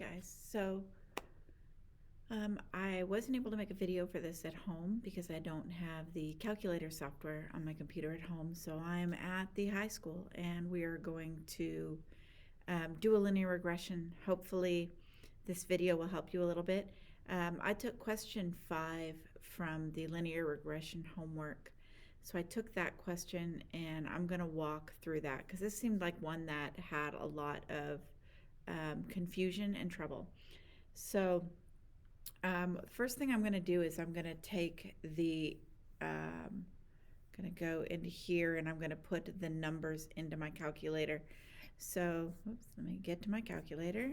guys. I wasn't able to make a video for this at home because I don't have the calculator software on my computer at home. So I'm at the high school and we are going to do a linear regression. Hopefully this video will help you a little bit. I took question 5 from the linear regression homework. So I took that question and I'm going to walk through that because this seemed like one that had a lot of confusion and trouble. So first thing I'm going to do is I'm going to take the, going to go into here and I'm going to put the numbers into my calculator. So, oops, let me get to my calculator.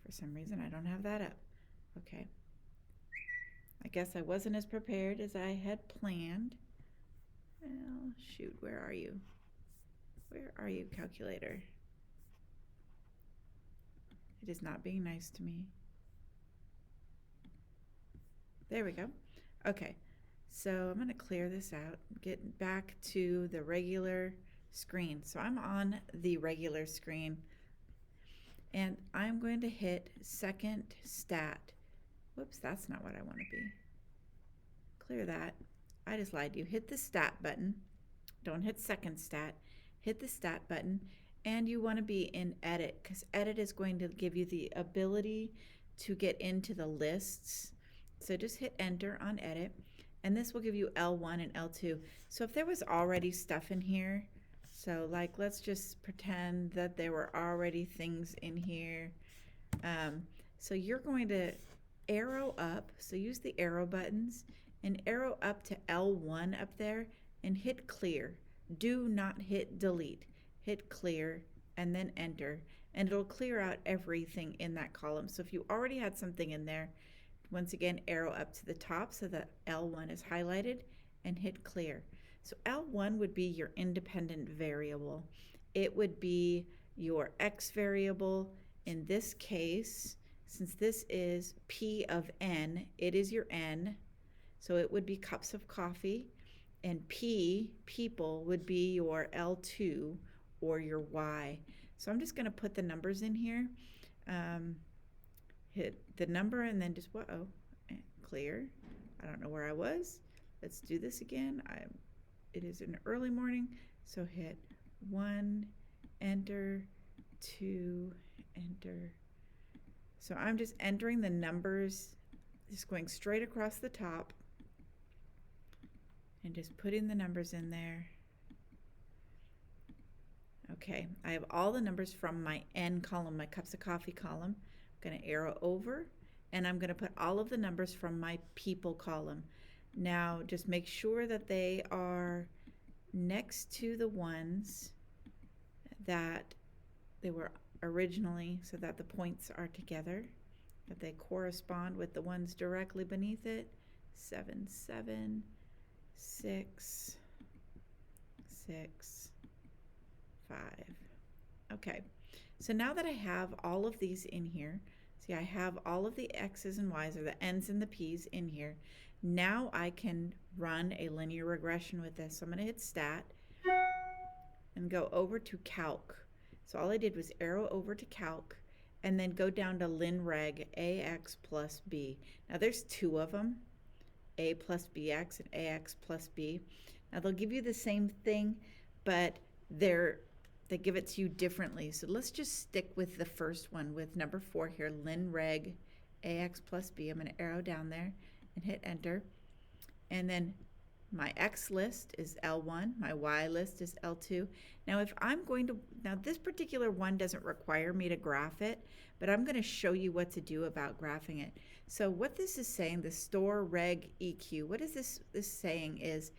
For some reason, I don't have that up. Okay. I guess I wasn't as prepared as I had planned. Well, shoot, where are you? Where are you, calculator? It is not being nice to me. There we go. Okay, so I'm going to clear this out, get back to the regular screen. So I'm on the regular screen and I'm going to hit second stat. Whoops, that's not what I want to be. Clear that. I just lied to you. Hit the stat button. Don't hit second stat. Hit the stat button and you want to be in edit because edit is going to give you the ability to get into the lists. So just hit enter on edit and this will give you L1 and L2. So if there was already stuff in here, so like let's just pretend that there were already things in here. So you're going to arrow up, so use the arrow buttons and arrow up to L1 up there and hit clear. Do not hit delete. Hit clear and then enter and it'll clear out everything in that column. So if you already had something in there, once again, arrow up to the top so that L1 is highlighted and hit clear. So L1 would be your independent variable. It would be your X variable. In this case, since this is P of N, it is your N. So it would be cups of coffee. And P, people, would be your L2 or your Y. So I'm just going to put the numbers in here. Hit the number and then just clear. I don't know where I was. Let's do this again. It is an early morning, so hit 1, enter, 2, enter. So I'm just entering the numbers, just going straight across the top and just putting the numbers in there. Okay, I have all the numbers from my N column, my cups of coffee column. I'm going to arrow over and I'm going to put all of the numbers from my people column. Now just make sure that they are next to the ones that they were originally, so that the points are together, that they correspond with the ones directly beneath it. 7, 7, 6, 6, 5. Okay, so now that I have all of these in here, see, I have all of the X's and Y's, or the N's and the P's in here. Now I can run a linear regression with this. So I'm going to hit stat and go over to calc. So all I did was arrow over to calc and then go down to linreg AX plus B. Now there's 2 of them, A plus BX and AX plus B. Now they'll give you the same thing, but they give it to you differently. So let's just stick with the first one with number 4 here, linreg AX plus B. I'm going to arrow down there and hit enter. And then my X list is L1, my Y list is L2. Now if I'm going to, now this particular one doesn't require me to graph it, but I'm going to show you what to do about graphing it. So what this is saying, the store reg EQ, what is this saying is,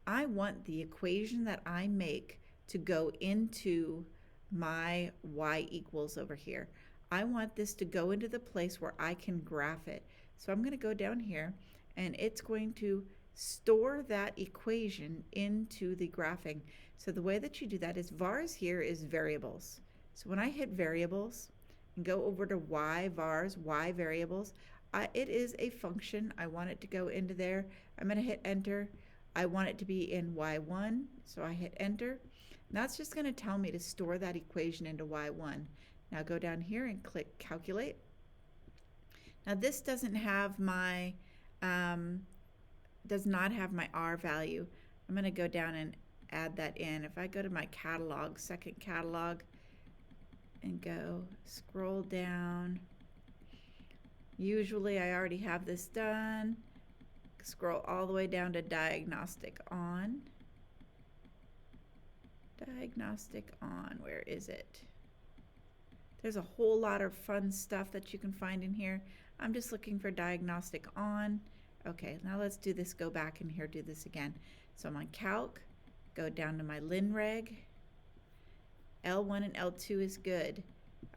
I want the equation that I make to go into my Y equals over here. I want this to go into the place where I can graph it. So I'm going to go down here and it's going to store that equation into the graphing. So the way that you do that is vars here is variables. So when I hit variables and go over to Y vars, Y variables, it is a function. I want it to go into there. I'm going to hit enter. I want it to be in Y1, so I hit enter. And that's just going to tell me to store that equation into Y1. Now go down here and click calculate. Now this doesn't have my, does not have my R value. I'm going to go down and add that in. If I go to my catalog, second catalog, and go scroll down, usually I already have this done. Scroll all the way down to diagnostic on. Diagnostic on, where is it? There's a whole lot of fun stuff that you can find in here. I'm just looking for diagnostic on. Okay, now let's do this, go back in here, do this again. So I'm on calc, go down to my linreg. L1 and L2 is good.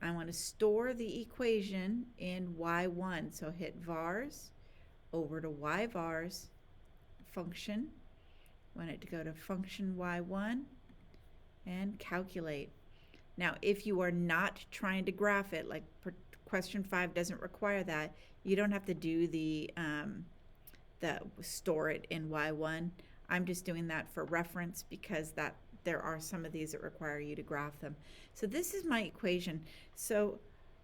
I want to store the equation in Y1, so hit vars, over to yvars, function. Want it to go to function Y1 and calculate. Now, if you are not trying to graph it, like question 5 doesn't require that, you don't have to do the store it in Y1. I'm just doing that for reference because there are some of these that require you to graph them. So this is my equation. So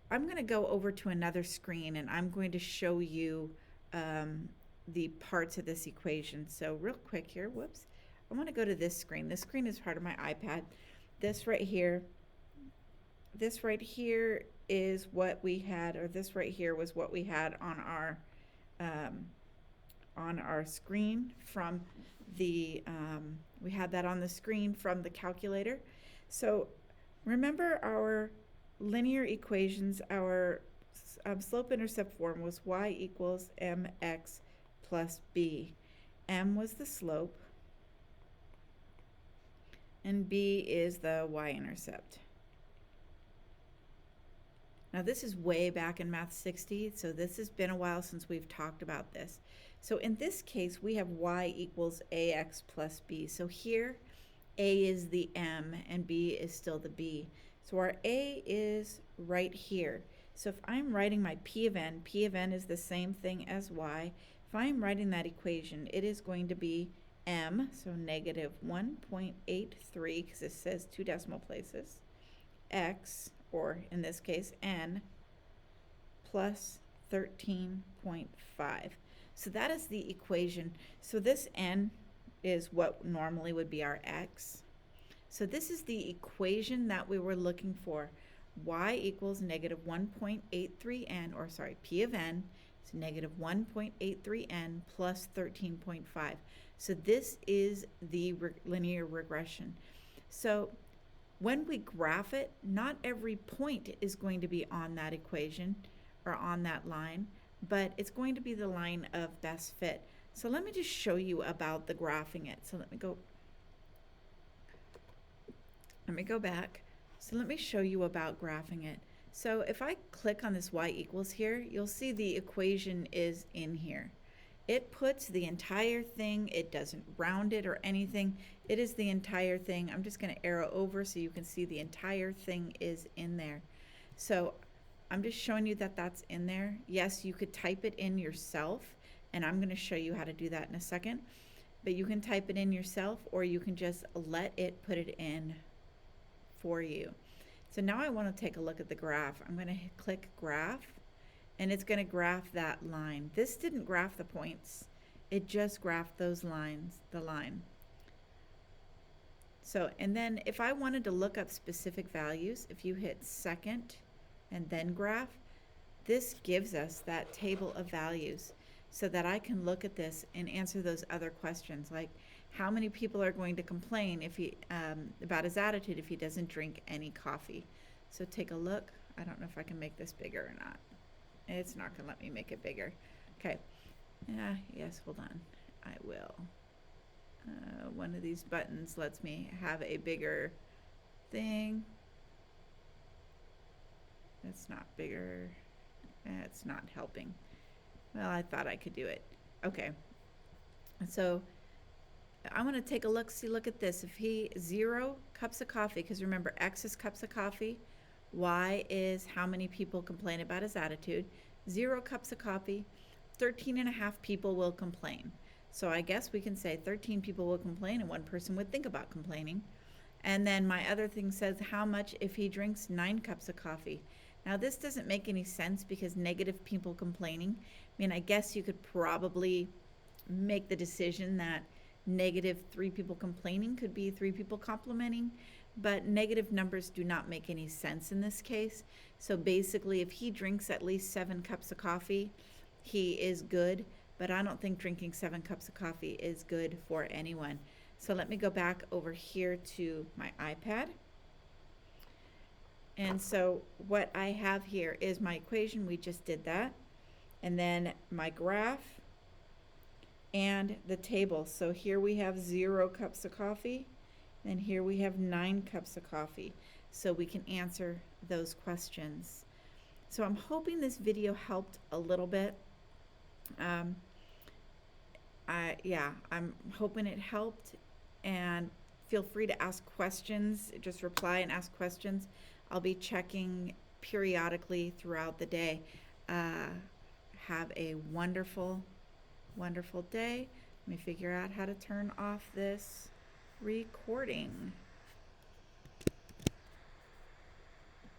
I'm going to go over to another screen and I'm going to show you the parts of this equation. So real quick here, whoops, I want to go to this screen. This screen is part of my iPad. This right here is what we had, or this right here was what we had on our screen from the, we had that on the screen from the calculator. So remember our linear equations, our slope-intercept form was y equals mx plus b. M was the slope, and b is the y-intercept. Now this is way back in Math 60, so this has been a while since we've talked about this. So in this case, we have y equals ax plus b. So here, a is the m and b is still the b. So our a is right here. So if I'm writing my p of n is the same thing as y. If I'm writing that equation, it is going to be m, so negative 1.83, because it says 2 decimal places, x, or in this case n, plus 13.5. So that is the equation. So this n is what normally would be our x. So this is the equation that we were looking for. Y equals negative 1.83n, or sorry, p of n is negative 1.83n plus 13.5. So this is the linear regression. So when we graph it, not every point is going to be on that equation or on that line, but it's going to be the line of best fit. So let me just show you about the graphing it. So let me go back. So let me show you about graphing it. So if I click on this y equals here, you'll see the equation is in here. It puts the entire thing, it doesn't round it or anything. It is the entire thing. I'm just going to arrow over so you can see the entire thing is in there. So I'm just showing you that that's in there. Yes, you could type it in yourself, and I'm going to show you how to do that in a second. But you can type it in yourself, or you can just let it put it in for you. So now I want to take a look at the graph. I'm going to click graph, and it's going to graph that line. This didn't graph the points. It just graphed those lines, the line. So, and then if I wanted to look up specific values, if you hit second and then graph, this gives us that table of values so that I can look at this and answer those other questions, like how many people are going to complain if he about his attitude if he doesn't drink any coffee. So take a look. I don't know if I can make this bigger or not. It's not going to let me make it bigger. Okay. Yes, hold on. I will. One of these buttons lets me have a bigger thing. It's not bigger. It's not helping. Well, I thought I could do it. Okay. So I want to take a look. See, look at this. If he 0 cups of coffee, because remember X is cups of coffee, Y is how many people complain about his attitude. 0 cups of coffee, 13.5 people will complain. So I guess we can say 13 people will complain and 1 person would think about complaining. And then my other thing says how much if he drinks 9 cups of coffee. Now, this doesn't make any sense because negative people complaining, I mean, I guess you could probably make the decision that negative 3 people complaining could be 3 people complimenting, but negative numbers do not make any sense in this case. So basically, if he drinks at least 7 cups of coffee, he is good, but I don't think drinking 7 cups of coffee is good for anyone. So let me go back over here to my iPad. And so what I have here is my equation. We just did that. And then my graph and the table. So here we have 0 cups of coffee. And here we have 9 cups of coffee. So we can answer those questions. So I'm hoping this video helped a little bit. I'm hoping it helped, and feel free to ask questions. Just reply and ask questions. I'll be checking periodically throughout the day. Have a wonderful, wonderful day. Let me figure out how to turn off this recording.